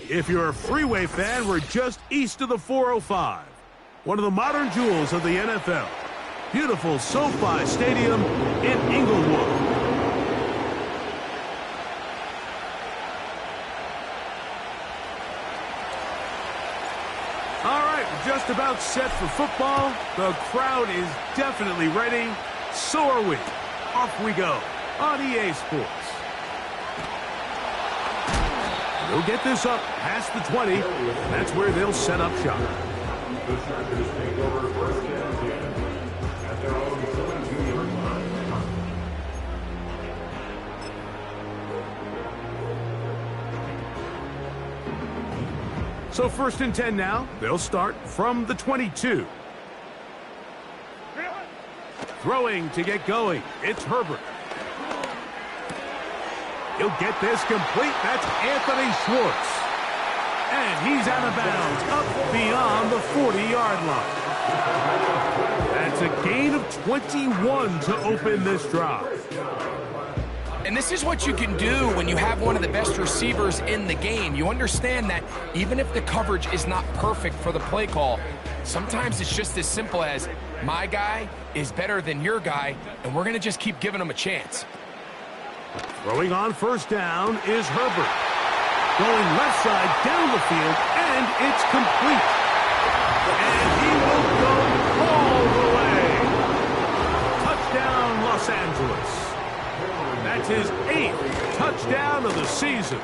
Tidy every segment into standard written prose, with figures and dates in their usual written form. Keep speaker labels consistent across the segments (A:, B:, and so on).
A: If you're a freeway fan, we're just east of the 405. One of the modern jewels of the NFL. Beautiful SoFi Stadium in Inglewood. All right, we're just about set for football. The crowd is definitely ready. So are we. Off we go on EA Sports. They'll get this up past the 20. That's where they'll set up shop. So 1st and 10 now. They'll start from the 22. Throwing to get going. It's Herbert. He'll get this complete. That's Anthony Schwartz. And he's out of bounds, up beyond the 40-yard line. That's a gain of 21 to open this drive.
B: And this is what you can do when you have one of the best receivers in the game. You understand that even if the coverage is not perfect for the play call, sometimes it's just as simple as my guy is better than your guy, and we're going to just keep giving him a chance.
A: Throwing on 1st down is Herbert. Going left side down the field, and it's complete. And he will go all the way. Touchdown, Los Angeles. That's his 8th touchdown of the season.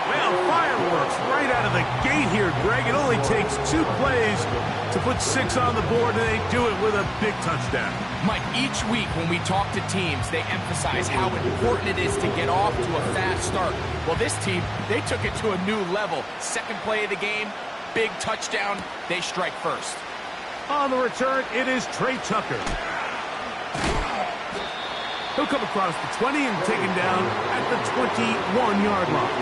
A: Well, fireworks right out of the gate here, Greg. It only takes 2 plays to put 6 on the board, and they do it with a big touchdown.
B: Mike, each week when we talk to teams, they emphasize how important it is to get off to a fast start. Well, this team, they took it to a new level. 2nd play of the game, big touchdown, they strike first.
A: On the return, it is Trey Tucker. He'll come across the 20 and taken down at the 21-yard line.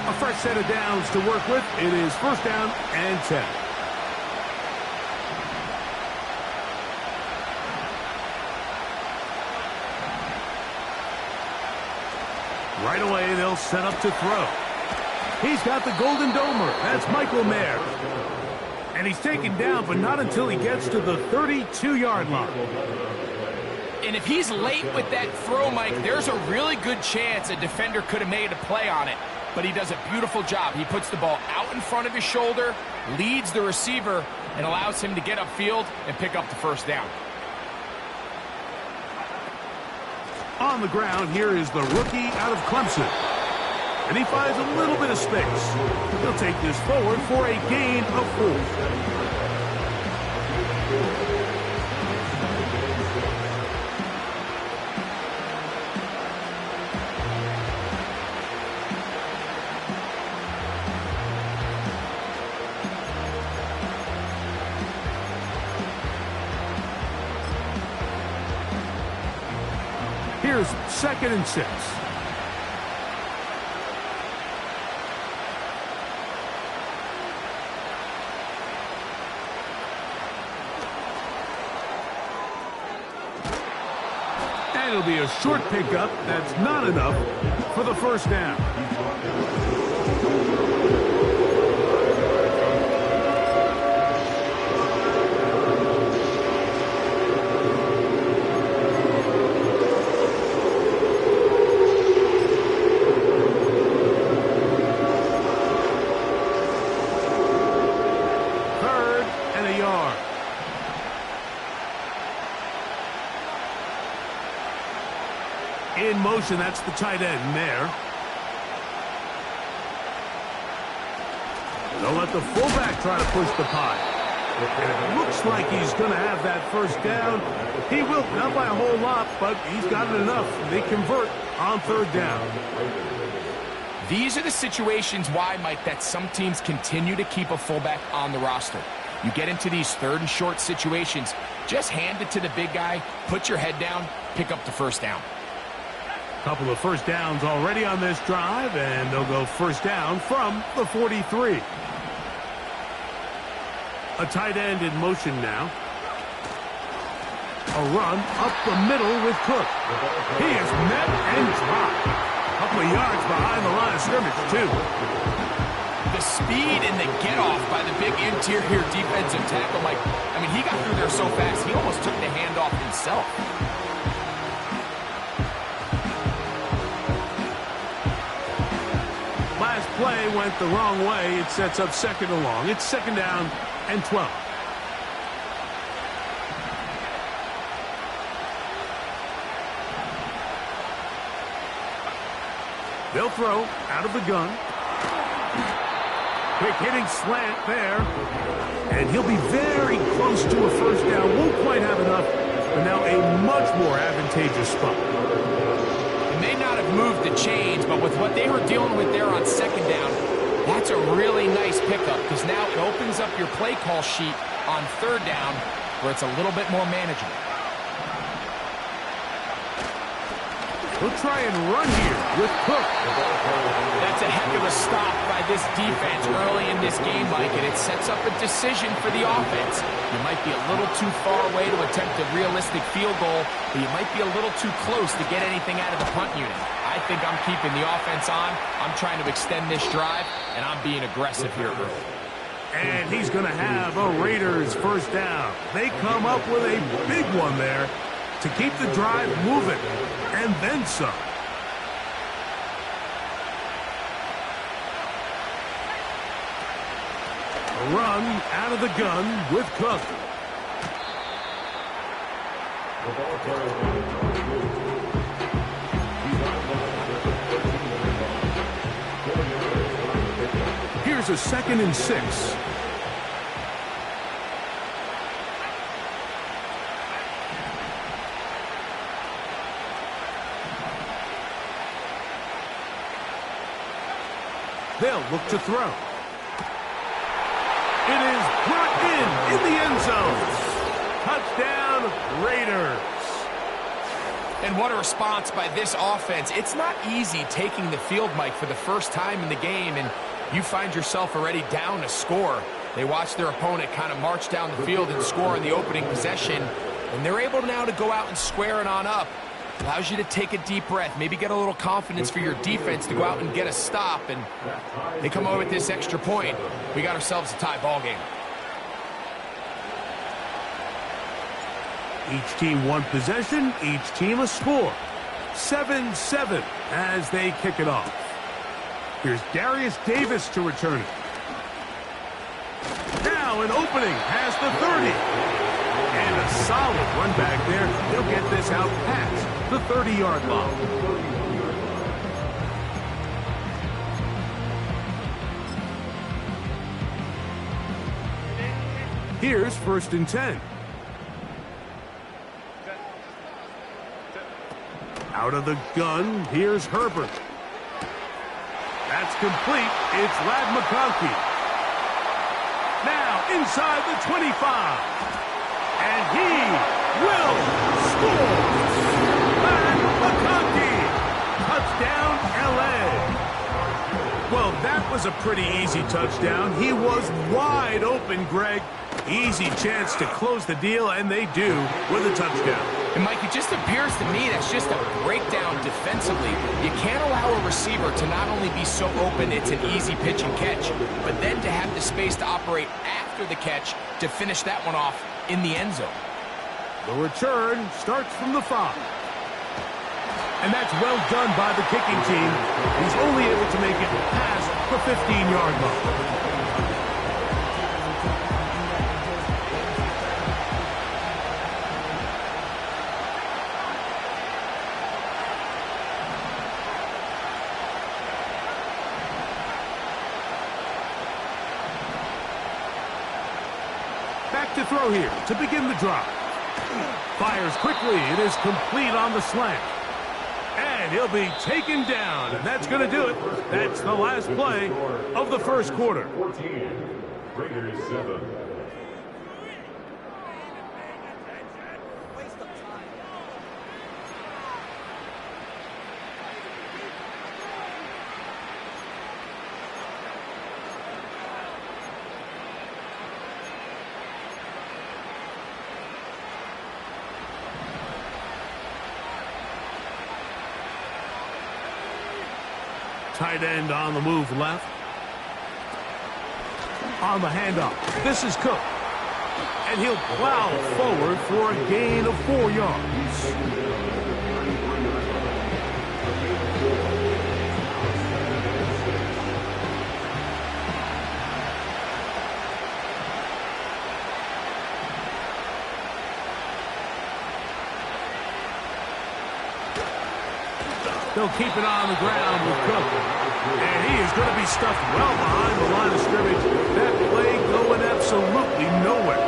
A: A fresh set of downs to work with. It is 1st down and 10. Right away, they'll set up to throw. He's got the Golden Domer. That's Michael Mayer. And he's taken down, but not until he gets to the 32-yard line.
B: And if he's late with that throw, Mike, there's a really good chance a defender could have made a play on it. But he does a beautiful job. He puts the ball out in front of his shoulder, leads the receiver, and allows him to get upfield and pick up the 1st down.
A: On the ground, here is the rookie out of Clemson. And he finds a little bit of space. He'll take this forward for a gain of 4. Here's 2nd and 6. And it'll be a short pickup. That's not enough for the 1st down. In motion, that's the tight end there. They'll let the fullback try to push the pile. And it looks like he's going to have that 1st down. He will, not by a whole lot, but he's got it enough. They convert on 3rd down.
B: These are the situations why, Mike, that some teams continue to keep a fullback on the roster. You get into these 3rd and short situations, just hand it to the big guy, put your head down, pick up the 1st down.
A: Couple of 1st downs already on this drive, and they'll go 1st down from the 43. A tight end in motion now. A run up the middle with Cook. He is met and dropped. A couple of yards behind the line of scrimmage, too.
B: The speed and the get-off by the big interior defensive tackle, Mike. I mean, he got through there so fast, he almost took the handoff himself.
A: Last play went the wrong way. It sets up second and long. It's second down and 12. They'll throw out of the gun. Quick hitting slant there. And he'll be very close to a first down. Won't quite have enough, but now a much more advantageous spot.
B: It may not have moved the chains, but with what they were dealing with there on second down, that's a really nice pickup because now it opens up your play call sheet on third down where it's a little bit more manageable.
A: He'll try and run here with Cook.
B: That's a heck of a stop by this defense early in this game, Mike, and it sets up a decision for the offense. You might be a little too far away to attempt a realistic field goal, but you might be a little too close to get anything out of the punt unit. I think I'm keeping the offense on. I'm trying to extend this drive, and I'm being aggressive here early.
A: And he's going to have a Raiders first down. They come up with a big one there to keep the drive moving, and then some. A run out of the gun with Cook. Here's a 2nd and 6. They'll look to throw. It is brought in the end zone. Touchdown, Raiders.
B: And what a response by this offense. It's not easy taking the field, Mike, for the first time in the game, and you find yourself already down a score. They watch their opponent kind of march down the field and score in the opening possession, and they're able now to go out and square it on up. Allows you to take a deep breath, maybe get a little confidence for your defense to go out and get a stop, and they come away with this extra point. We got ourselves a tie ball game.
A: Each team one possession, each team a score. 7-7 as they kick it off. Here's Darius Davis to return it. Now an opening past the 30. And a solid run back there. He'll get this out past the 30-yard line. Here's 1st and 10. Out of the gun, here's Herbert. That's complete. It's Ladd McConkey. Now inside the 25. And he will score. Ladd McConkey. Touchdown, L.A. Well, that was a pretty easy touchdown. He was wide open, Greg. Easy chance to close the deal, and they do with a touchdown.
B: And, Mike, it just appears to me that's just a breakdown defensively. You can't allow a receiver to not only be so open it's an easy pitch and catch, but then to have the space to operate after the catch to finish that one off in the end zone.
A: The return starts from the 5. And that's well done by the kicking team. He's only able to make it past the 15-yard line. Back to throw here to begin the drive. Fires quickly. It is complete on the slant. And he'll be taken down. And that's going to do it. That's the last play of the first quarter.
C: 14, Raiders 7.
A: Tight end on the move left. On the handoff, this is Cook. And he'll plow forward for a gain of 4 yards. They'll keep it on the ground with Cook. And he is going to be stuffed well behind the line of scrimmage. That play going absolutely nowhere.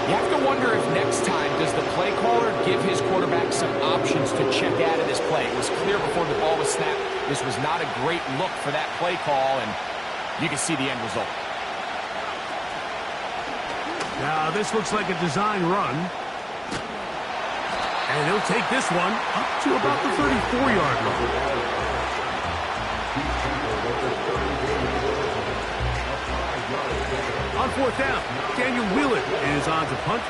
B: You have to wonder if next time does the play caller give his quarterback some options to check out of this play. It was clear before the ball was snapped. This was not a great look for that play call, and you can see the end result.
A: Now this looks like a design run. And he'll take this one up to about the 34-yard line. On 4th down, Daniel Wheelan is on to punt.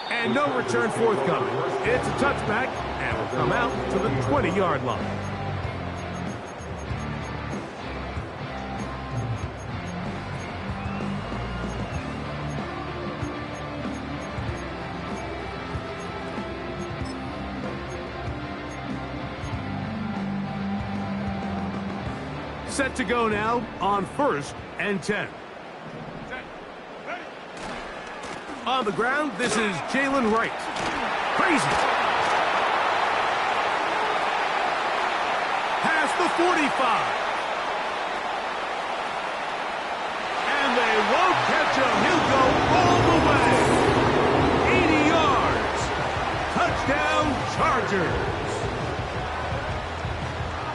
A: And no return forthcoming. It's a touchback, and will come out to the 20-yard line. Set to go now on 1st and 10. On the ground, this is Jalen Wright. Crazy. Past the 45. And they won't catch him. He'll go all the way. 80 yards. Touchdown, Chargers.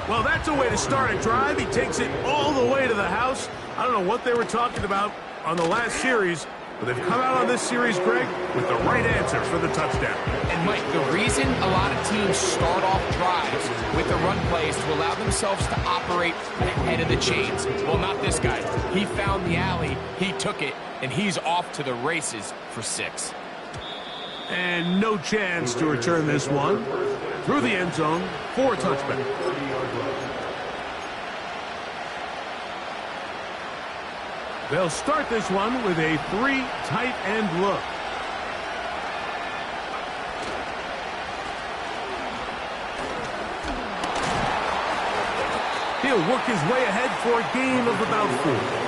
A: Well, that's a way to start a drive. He takes it all the way to the house. I don't know what they were talking about on the last series, but they've come out on this series, Greg, with the right answer for the touchdown.
B: And, Mike, the reason a lot of teams start off drives with the run plays to allow themselves to operate ahead of the chains. Well, not this guy. He found the alley, he took it, and he's off to the races for 6.
A: And no chance to return this one through the end zone for a touchback. They'll start this one with a 3 tight end look. He'll work his way ahead for a gain of about 4.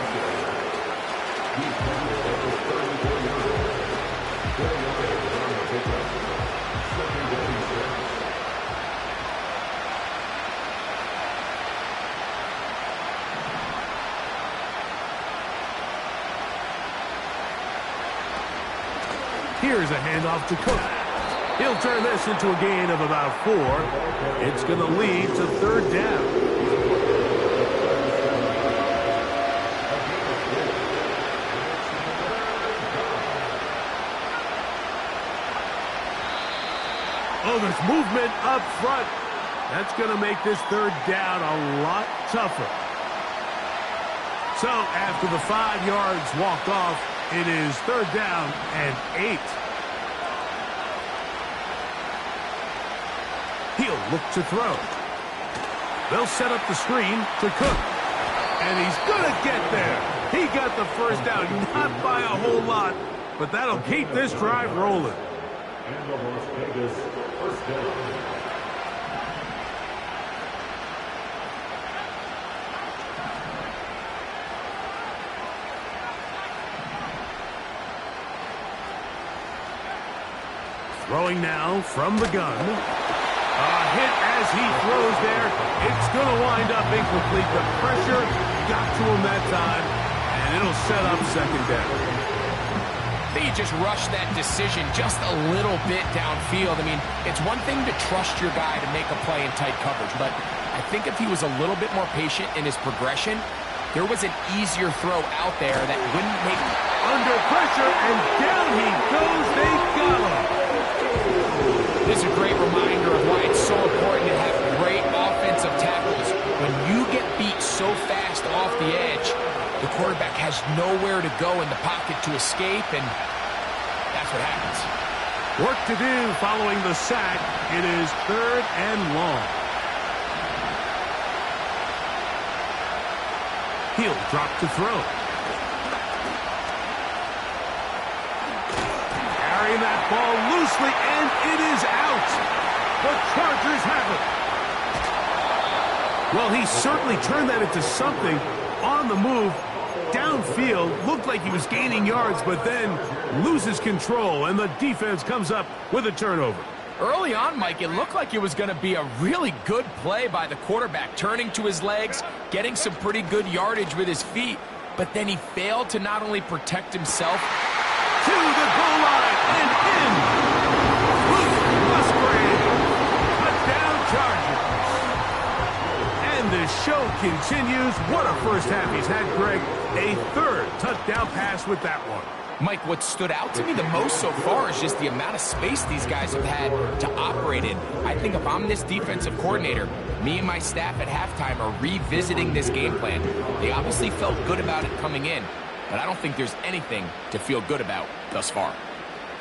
A: Here's a handoff to Cook. He'll turn this into a gain of about 4. It's going to lead to 3rd down. Oh, there's movement up front. That's going to make this 3rd down a lot tougher. So after the 5 yards walk off, it is 3rd down and 8. He'll look to throw. They'll set up the screen to Cook. And he's going to get there. He got the 1st down, not by a whole lot, but that'll keep this drive rolling.
C: And the Las Vegas 1st down.
A: Throwing now from the gun. A hit as he throws there. It's going to wind up incomplete. The pressure got to him that time, and it'll set up 2nd down.
B: They just rushed that decision just a little bit downfield. I mean, it's one thing to trust your guy to make a play in tight coverage, but I think if he was a little bit more patient in his progression, there was an easier throw out there that wouldn't make...
A: Under pressure, and down he goes. They got him.
B: This is a great reminder of why it's so important to have great offensive tackles. When you get beat so fast off the edge, The quarterback has nowhere to go in the pocket to escape, and that's what happens.
A: Work to do following the sack. It is 3rd and long. He'll drop to throw. Carrying that ball loosely, and it is out. The Chargers have it. Well, he certainly turned that into something on the move. Downfield, looked like he was gaining yards, but then loses control, and the defense comes up with a turnover.
B: Early on, Mike, it looked like it was going to be a really good play by the quarterback, turning to his legs, getting some pretty good yardage with his feet, but then he failed to not only protect himself.
A: To the goal line and in. Musgrave. Touchdown Chargers. And the show continues. What a first half he's had, Greg. A 3rd touchdown pass with that one.
B: Mike, what stood out to me the most so far is just the amount of space these guys have had to operate in. I think if I'm this defensive coordinator, me and my staff at halftime are revisiting this game plan. They obviously felt good about it coming in, but I don't think there's anything to feel good about thus far.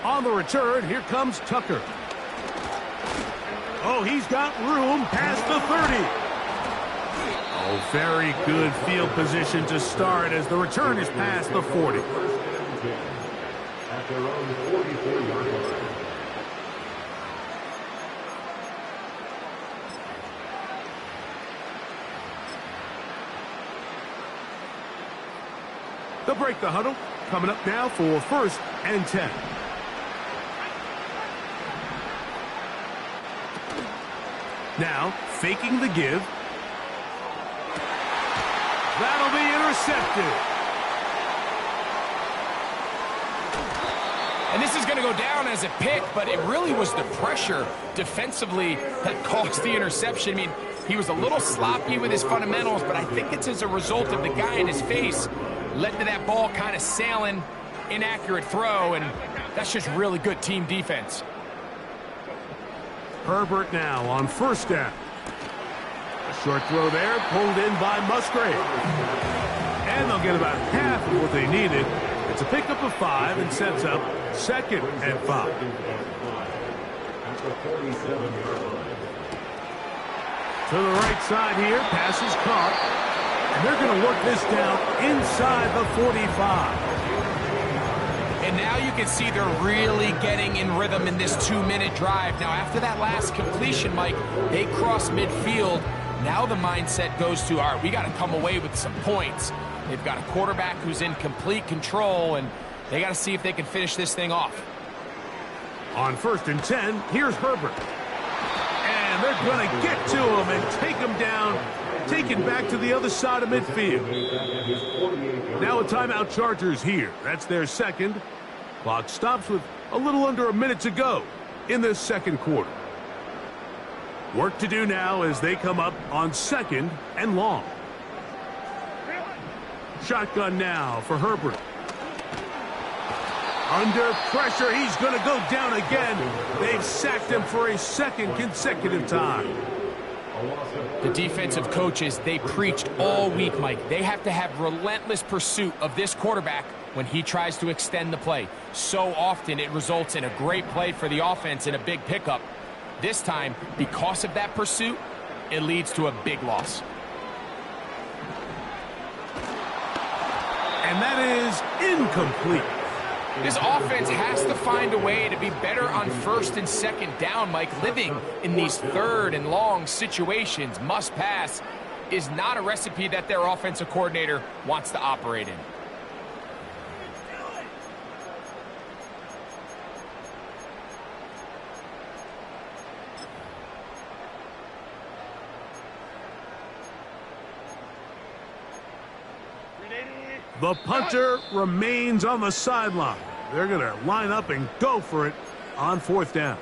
A: On the return, here comes Tucker. Oh, he's got room past the 30. Oh, very good field position to start as the return is past the 40.
C: At their own 44-yard line.
A: They'll break the huddle. Coming up now for 1st and 10. Now, faking the give. That'll be intercepted.
B: And this is going to go down as a pick, but it really was the pressure defensively that caused the interception. I mean, he was a little sloppy with his fundamentals, but I think it's as a result of the guy in his face led to that ball kind of sailing, inaccurate throw, and that's just really good team defense.
A: Herbert now on 1st down. A short throw there, pulled in by Musgrave. And they'll get about half of what they needed. It's a pickup of 5 and sets up 2nd and 5.
C: At the 47-yard line.
A: To the right side here, pass is caught. And they're going to work this down inside the 45.
B: And now you can see they're really getting in rhythm in this 2-minute drive. Now, after that last completion, Mike, they cross midfield. Now the mindset goes to, all right, we got to come away with some points. They've got a quarterback who's in complete control, and they got to see if they can finish this thing off.
A: On 1st and 10, here's Herbert. And they're going to get to him and take him down, taken back to the other side of midfield. Now a timeout Chargers here. That's their 2nd. Clock stops with a little under a minute to go in this 2nd quarter. Work to do now as they come up on 2nd and long. Shotgun now for Herbert. Under pressure, he's going to go down again. They've sacked him for a 2nd consecutive time.
B: The defensive coaches, they preached all week, Mike. They have to have relentless pursuit of this quarterback when he tries to extend the play. So often it results in a great play for the offense and a big pickup. This time, because of that pursuit, it leads to a big loss.
A: And that is incomplete.
B: This offense has to find a way to be better on 1st and 2nd down, Mike. Living in these 3rd and long situations, must pass, is not a recipe that their offensive coordinator wants to operate in.
A: The punter remains on the sideline. They're going to line up and go for it on 4th down.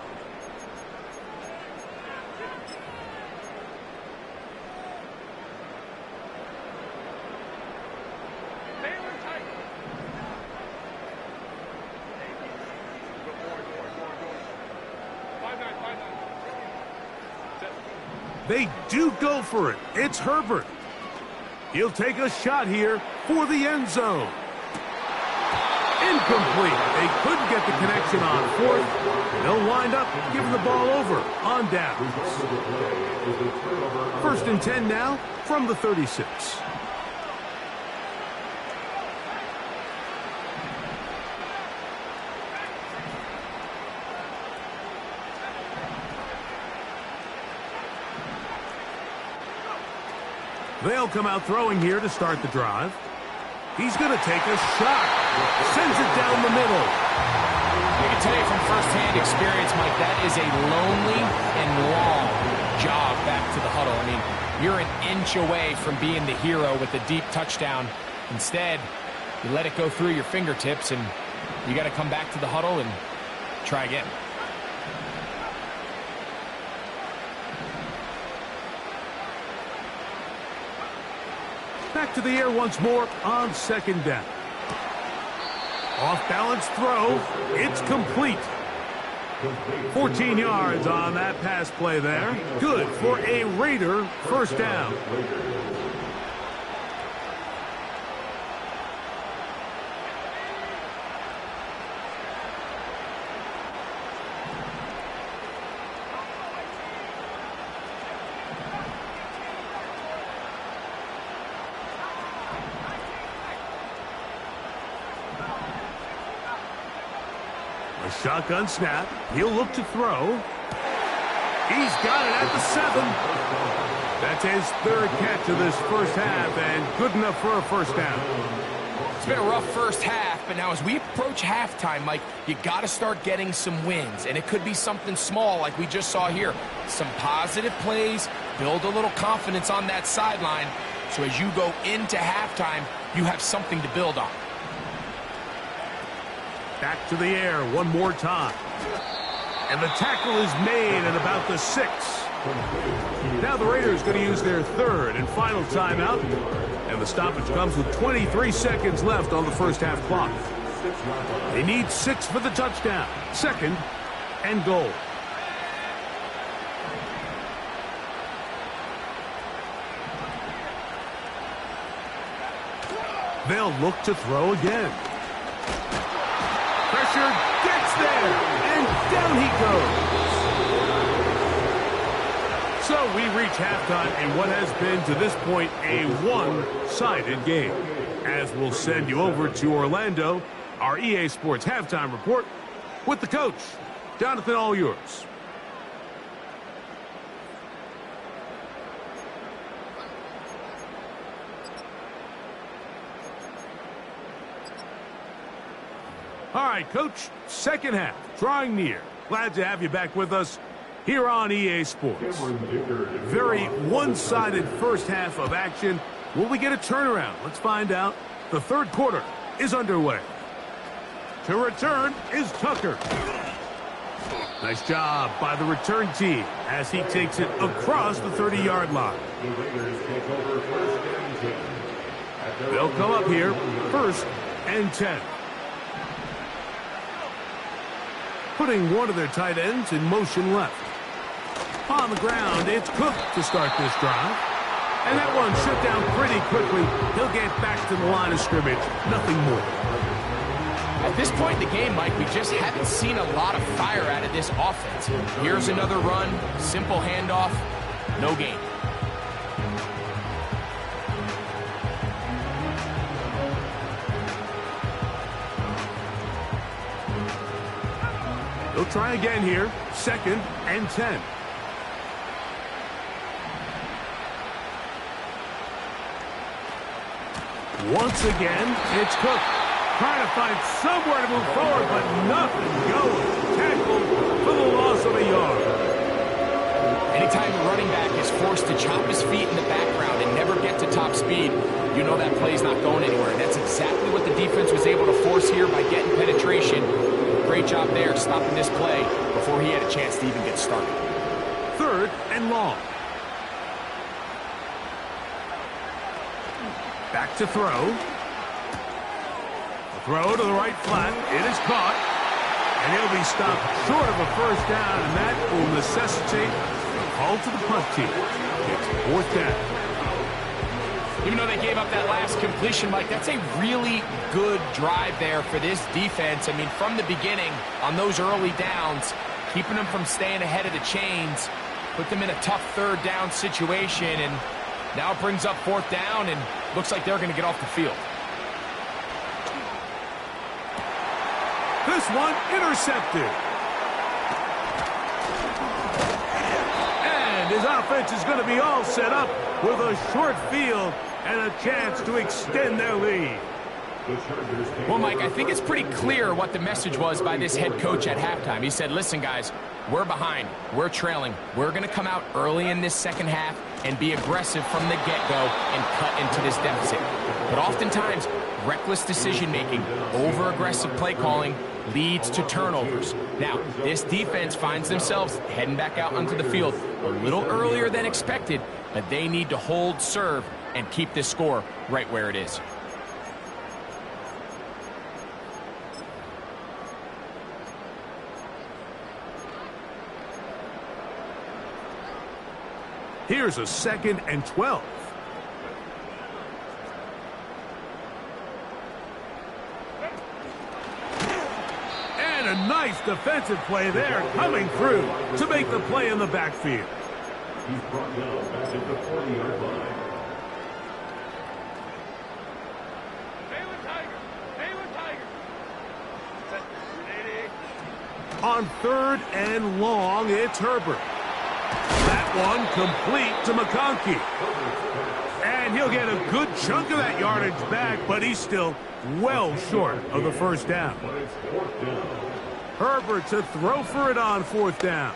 A: They do go for it. It's Herbert. He'll take a shot here for the end zone. Incomplete. They couldn't get the connection on fourth. And they'll wind up giving the ball over on downs. 1st and 10 now from the 36. They'll come out throwing here to start the drive. He's going to take a shot. Sends it down the middle.
B: I can tell you from firsthand experience, Mike, that is a lonely and long jog back to the huddle. I mean, you're an inch away from being the hero with a deep touchdown. Instead, you let it go through your fingertips, and you got to come back to the huddle and try again.
A: Back to the air once more on 2nd down. Off-balance throw. It's complete. 14 yards on that pass play there. Good for a Raider 1st down. Shotgun snap. He'll look to throw. He's got it at the 7. That's his 3rd catch of this 1st half, and good enough for a 1st down.
B: It's been a rough 1st half, but now as we approach halftime, Mike, you got to start getting some wins, and it could be something small like we just saw here. Some positive plays, build a little confidence on that sideline, so as you go into halftime, you have something to build on.
A: Back to the air one more time. And the tackle is made at about the 6. Now the Raiders going to use their 3rd and final timeout. And the stoppage comes with 23 seconds left on the 1st half clock. They need 6 for the touchdown. 2nd and goal. They'll look to throw again. Pressure gets there, and down he goes. So we reach halftime in what has been, to this point, a one-sided game. As we'll send you over to Orlando, our EA Sports halftime report with the coach. Jonathan, all yours. All right, Coach, 2nd half, drawing near. Glad to have you back with us here on EA Sports. Very one-sided 1st half of action. Will we get a turnaround? Let's find out. The 3rd quarter is underway. To return is Tucker. Nice job by the return team as he takes it across the 30-yard line. They'll come up here, 1st and 10. Putting one of their tight ends in motion left. On the ground, it's Cook to start this drive. And that one shut down pretty quickly. He'll get back to the line of scrimmage. Nothing more.
B: At this point in the game, Mike, we just haven't seen a lot of fire out of this offense. Here's another run, simple handoff, no gain.
A: They'll try again here. 2nd and 10. Once again, it's Cook. Trying to find somewhere to move forward, but nothing going. Tackled for the loss of a yard.
B: Anytime a running back is forced to chop his feet in the background and never get to top speed, you know that play's not going anywhere. And that's exactly what the defense was able to force here by getting penetration. Great job there stopping this play before he had a chance to even get started.
A: 3rd and long. Back to throw. A throw to the right flat. It is caught. And he'll be stopped short of a 1st down, and that will necessitate a call to the punt team. It's 4th down.
B: Even though they gave up that last completion, Mike, that's a really good drive there for this defense. I mean, from the beginning, on those early downs, keeping them from staying ahead of the chains, put them in a tough third down situation, and now it brings up fourth down, and looks like they're going to get off the field.
A: This one intercepted. And his offense is going to be all set up with a short field and a chance to extend their lead.
B: Well, Mike, I think it's pretty clear what the message was by this head coach at halftime. He said, listen, guys, we're behind. We're trailing. We're going to come out early in this second half and be aggressive from the get-go and cut into this deficit. But oftentimes, reckless decision-making, over-aggressive play calling leads to turnovers. Now, this defense finds themselves heading back out onto the field a little earlier than expected, but they need to hold serve and keep this score right where it is.
A: Here's a 2nd and 12. And a nice defensive play there coming through to make the play in the backfield.
C: He's brought down back at the 40-yard line.
A: On 3rd and long, it's Herbert. That one complete to McConkey. And he'll get a good chunk of that yardage back, but he's still well short of the first down. Herbert to throw for it on 4th down.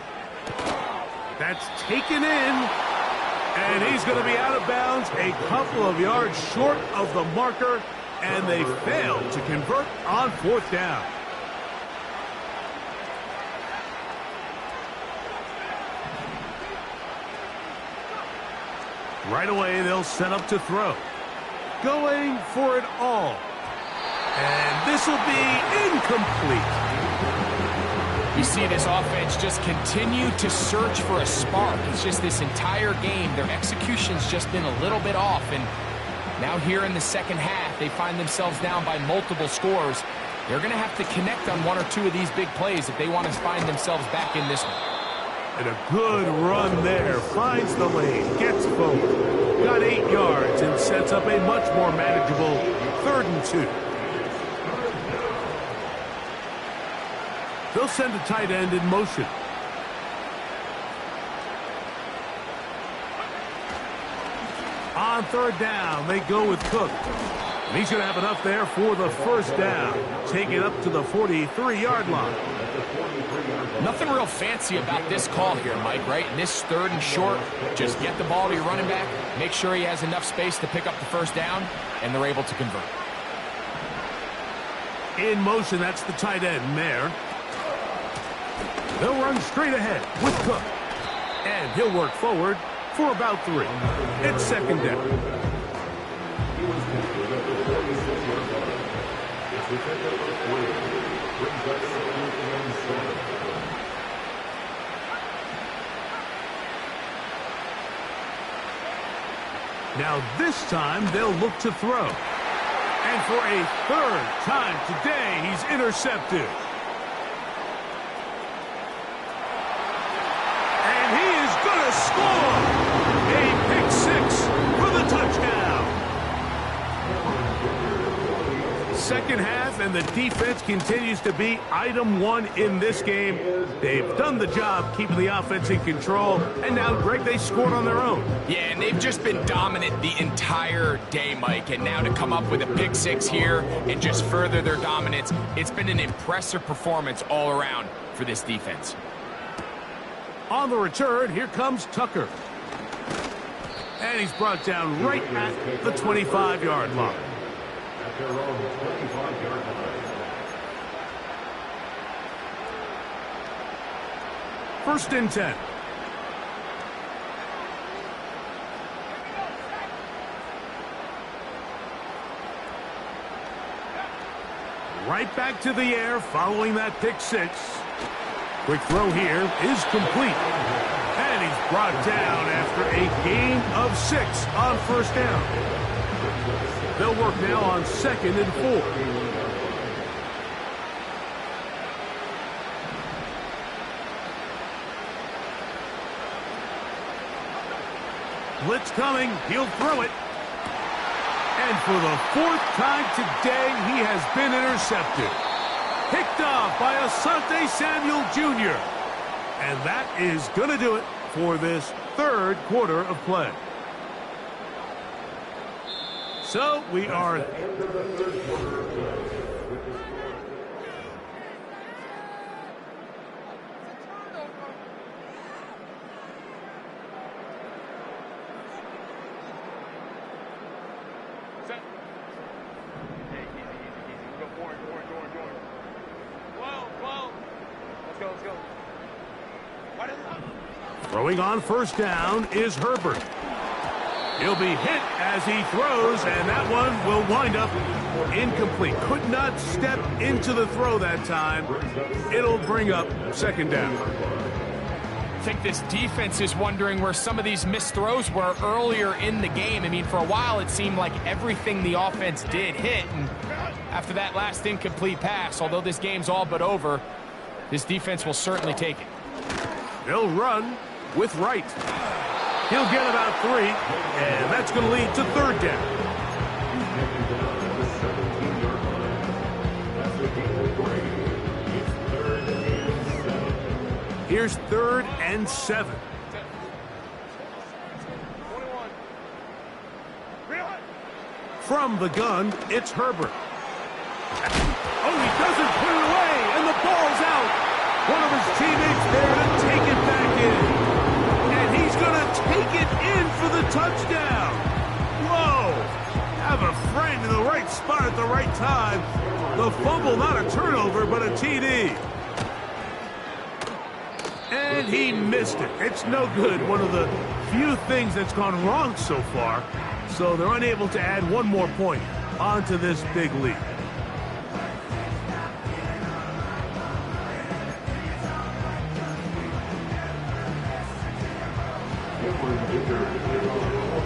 A: That's taken in, and he's going to be out of bounds a couple of yards short of the marker, and they fail to convert on 4th down. Right away, they'll set up to throw. Going for it all. And this will be incomplete.
B: We see this offense just continue to search for a spark. It's just this entire game, their execution's just been a little bit off. And now here in the second half, they find themselves down by multiple scores. They're going to have to connect on one or two of these big plays if they want to find themselves back in this one.
A: And a good run there. Finds the lane. Gets forward. Got 8 yards and sets up a much more manageable 3rd and 2. They'll send a tight end in motion. On 3rd down, they go with Cook. And he's going to have enough there for the first down. Take it up to the 43-yard line.
B: Nothing real fancy about this call here, Mike, right? In this 3rd and short, just get the ball to your running back, make sure he has enough space to pick up the first down, and they're able to convert.
A: In motion, that's the tight end, Mayer. They'll run straight ahead with Cook. And he'll work forward for about 3. It's 2nd down. Now this time they'll look to throw. And for a 3rd time today, he's intercepted. And he is going to score! A pick 6 for the touchdown. Second half, and the defense continues to be item 1 in this game. They've done the job keeping the offense in control, and now, Greg, they scored on their own.
B: Yeah, and they've just been dominant the entire day, Mike, and now to come up with a pick 6 here and just further their dominance, it's been an impressive performance all around for this defense.
A: On the return, here comes Tucker. And he's brought down right at the 25-yard line.
C: At their own 25-yard line.
A: First and 10. Right back to the air following that pick 6. Quick throw here is complete. And he's Brought down after a gain of 6 on first down. They'll work now on 2nd and 4. Blitz coming. He'll throw it. And for the 4th time today, he has been intercepted. Picked off by Asante Samuel Jr. And that is going to do it for this 3rd quarter of play. So we are... Throwing on first down is Herbert. He'll be hit as he throws, and that one will wind up incomplete. Could not step into the throw that time. It'll bring up 2nd down.
B: I think this defense is wondering where some of these missed throws were earlier in the game. I mean, for a while it seemed like everything the offense did hit, and after that last incomplete pass, although this game's all but over, this defense will certainly take it.
A: They'll run with Wright. He'll get about 3, and that's going to lead to 3rd down. Here's 3rd and 7. From the gun, it's Herbert. Oh, he doesn't put it away, and the ball's out. One of his teammates there to take it back in. And he's going to take it in for the touchdown. Whoa! Have a friend in the right spot at the right time. The fumble, not a turnover, but a TD. And he missed it. It's no good. One of the few things that's gone wrong so far. So they're unable to add one more point onto this big lead.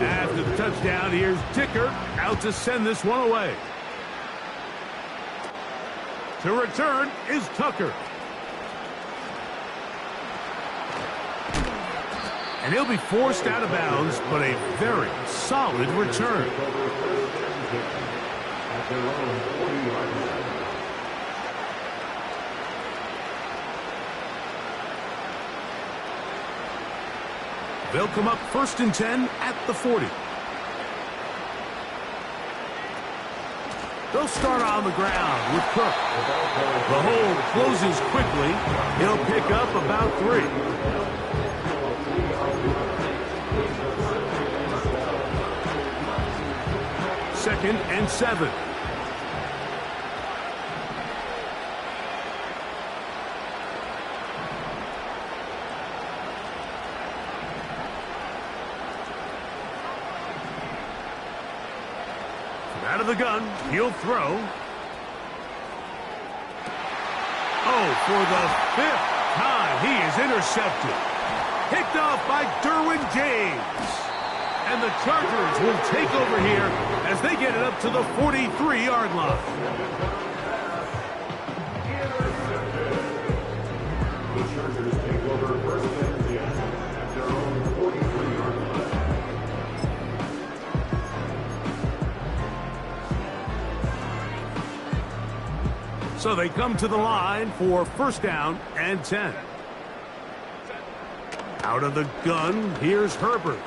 A: After the touchdown, here's Dicker out to send this one away. To return is Tucker. And he'll be forced out of bounds, but a very solid return. They'll come up 1st and 10 at the 40. They'll start on the ground with Cook. The hole closes quickly. He'll pick up about 3. Second and 7. Out of the gun, he'll throw. Oh, for the 5th time, he is intercepted. Picked off by Derwin James. And the Chargers will take over here as they get it up to the 43-yard line.
C: The Chargers take over 1st and 10 at their own 43-yard line.
A: So they come to the line for 1st down and 10. Out of the gun, here's Herbert.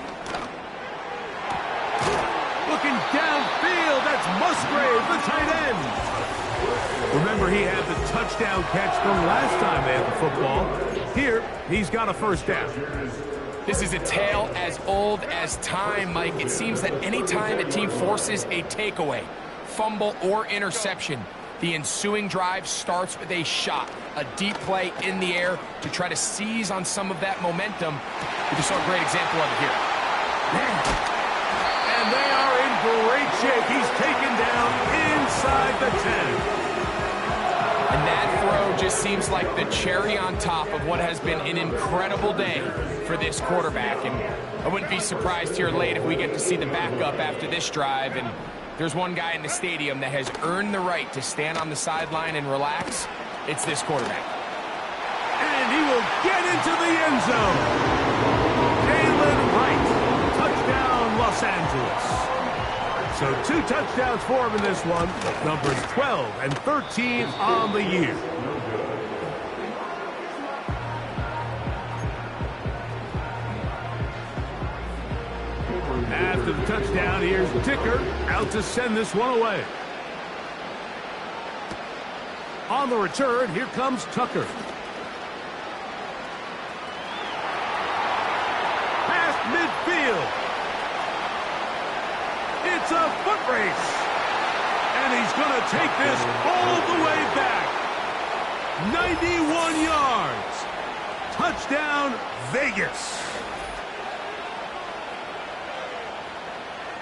A: Looking downfield, that's Musgrave, the tight end. Remember, he had the touchdown catch from last time they had the football. Here, he's got a 1st down.
B: This is a tale as old as time, Mike. It seems that any time a team forces a takeaway, fumble, or interception, the ensuing drive starts with a shot, a deep play in the air to try to seize on some of that momentum. We just saw a great example of it here.
A: And they are in great shape. He's taken down inside the 10.
B: And that throw just seems like the cherry on top of what has been an incredible day for this quarterback. And I wouldn't be surprised here late if we get to see the backup after this drive. And there's one guy in the stadium that has earned the right to stand on the sideline and relax. It's this quarterback.
A: And he will get into the end zone. Jalen Wright, touchdown Los Angeles. So 2 touchdowns for him in this one. Numbers 12 and 13 on the year. After the touchdown, here's Dicker out to send this one away. On the return, here comes Tucker. Past midfield. It's a foot race. And he's going to take this all the way back. 91 yards. Touchdown, Vegas.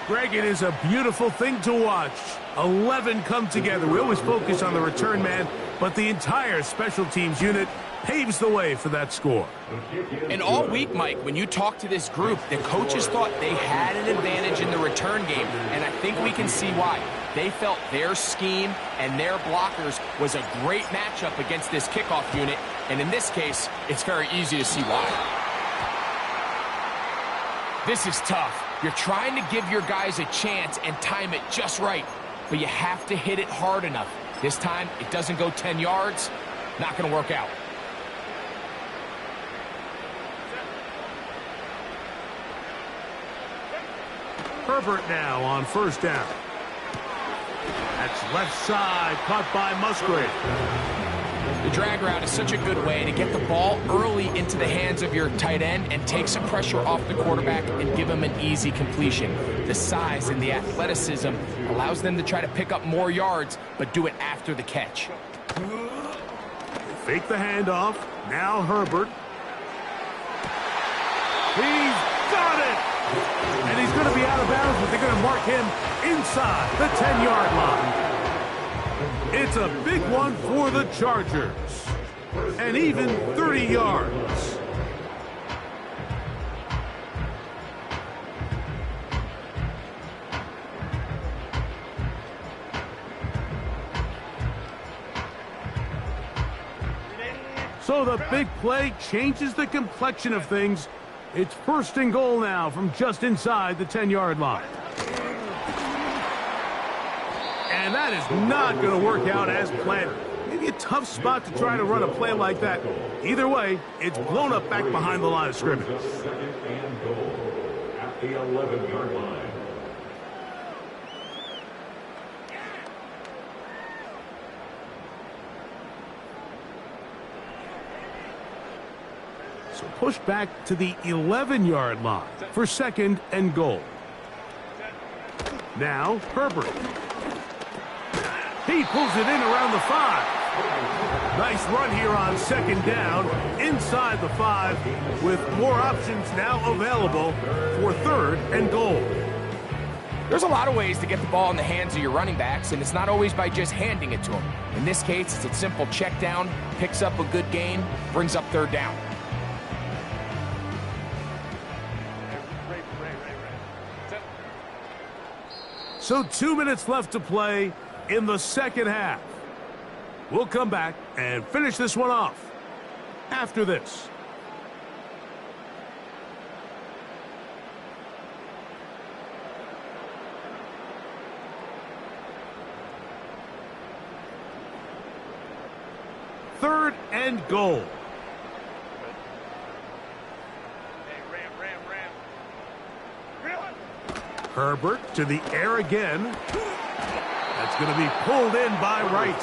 A: Greg, it is a beautiful thing to watch. 11 come together. We always focus on the return man, but the entire special teams unit paves the way for that score.
B: And all week, Mike, when you talk to this group, the coaches thought they had an advantage in the return game, and I think we can see why. They felt their scheme and their blockers was a great matchup against this kickoff unit, and in this case, it's very easy to see why. This is tough. You're trying to give your guys a chance and time it just right, but you have to hit it hard enough. This time, it doesn't go 10 yards. Not going to work out.
A: Herbert now on first down. That's left side, caught by Musgrave.
B: The drag route is such a good way to get the ball early into the hands of your tight end and take some pressure off the quarterback and give him an easy completion. The size and the athleticism allows them to try to pick up more yards, but do it after the catch.
A: Fake the handoff. Now Herbert. He's got it! And he's going to be out of bounds, but they're going to mark him inside the 10-yard line. It's a big one for the Chargers. And even 30 yards. So the big play changes the complexion of things. It's first and goal now from just inside the 10-yard line. And that is not going to work out as planned. Maybe a tough spot to try to run a play like that. Either way, it's blown up back behind the line of scrimmage.
C: Second and goal at the 11-yard line.
A: So push back to the 11-yard line for second and goal. Now Herbert. He pulls it in around the 5. Nice run here on second down inside the 5 with more options now available for third and goal.
B: There's a lot of ways to get the ball in the hands of your running backs, and it's not always by just handing it to them. In this case, it's a simple check down, picks up a good gain, brings up third down.
A: So 2 minutes left to play in the second half. We'll come back and finish this one off after this. Third and goal. Herbert to the air again. That's going to be pulled in by Wright.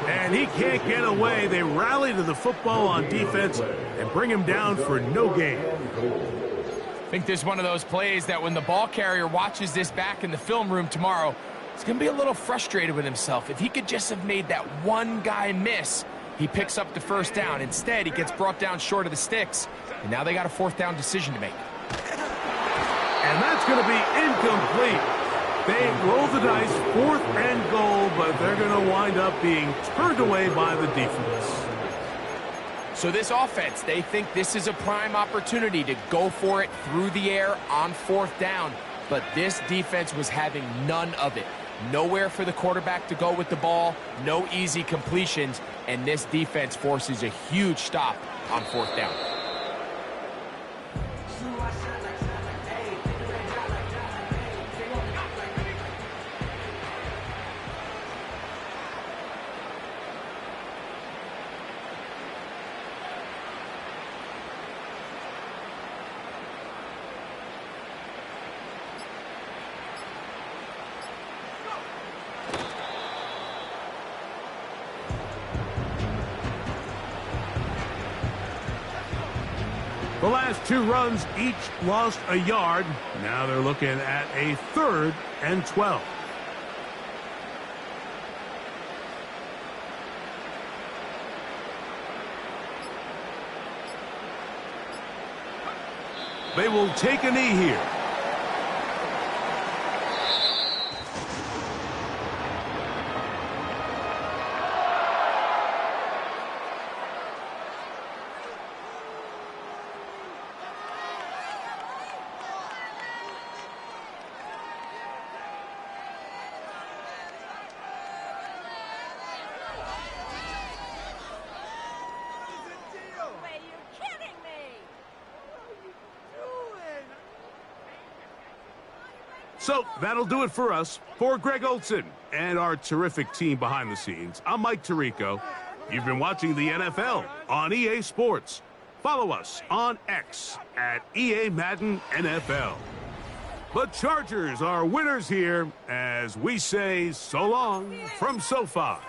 A: And he can't get away. They rally to the football on defense and bring him down for no gain.
B: I think this is one of those plays that when the ball carrier watches this back in the film room tomorrow, he's going to be a little frustrated with himself. If he could just have made that one guy miss, he picks up the first down. Instead, he gets brought down short of the sticks, and now they got a fourth down decision to make.
A: And that's going to be incomplete. They roll the dice, 4th and goal, but they're going to wind up being turned away by the defense.
B: So this offense, they think this is a prime opportunity to go for it through the air on 4th down, but this defense was having none of it. Nowhere for the quarterback to go with the ball, no easy completions, and this defense forces a huge stop on 4th down.
A: The last 2 runs each lost a yard. Now they're looking at a 3rd and 12. They will take a knee here. So that'll do it for us. For Greg Olson and our terrific team behind the scenes, I'm Mike Tirico. You've been watching the NFL on EA Sports. Follow us on X at EA Madden NFL. The Chargers are winners here as we say so long from SoFi.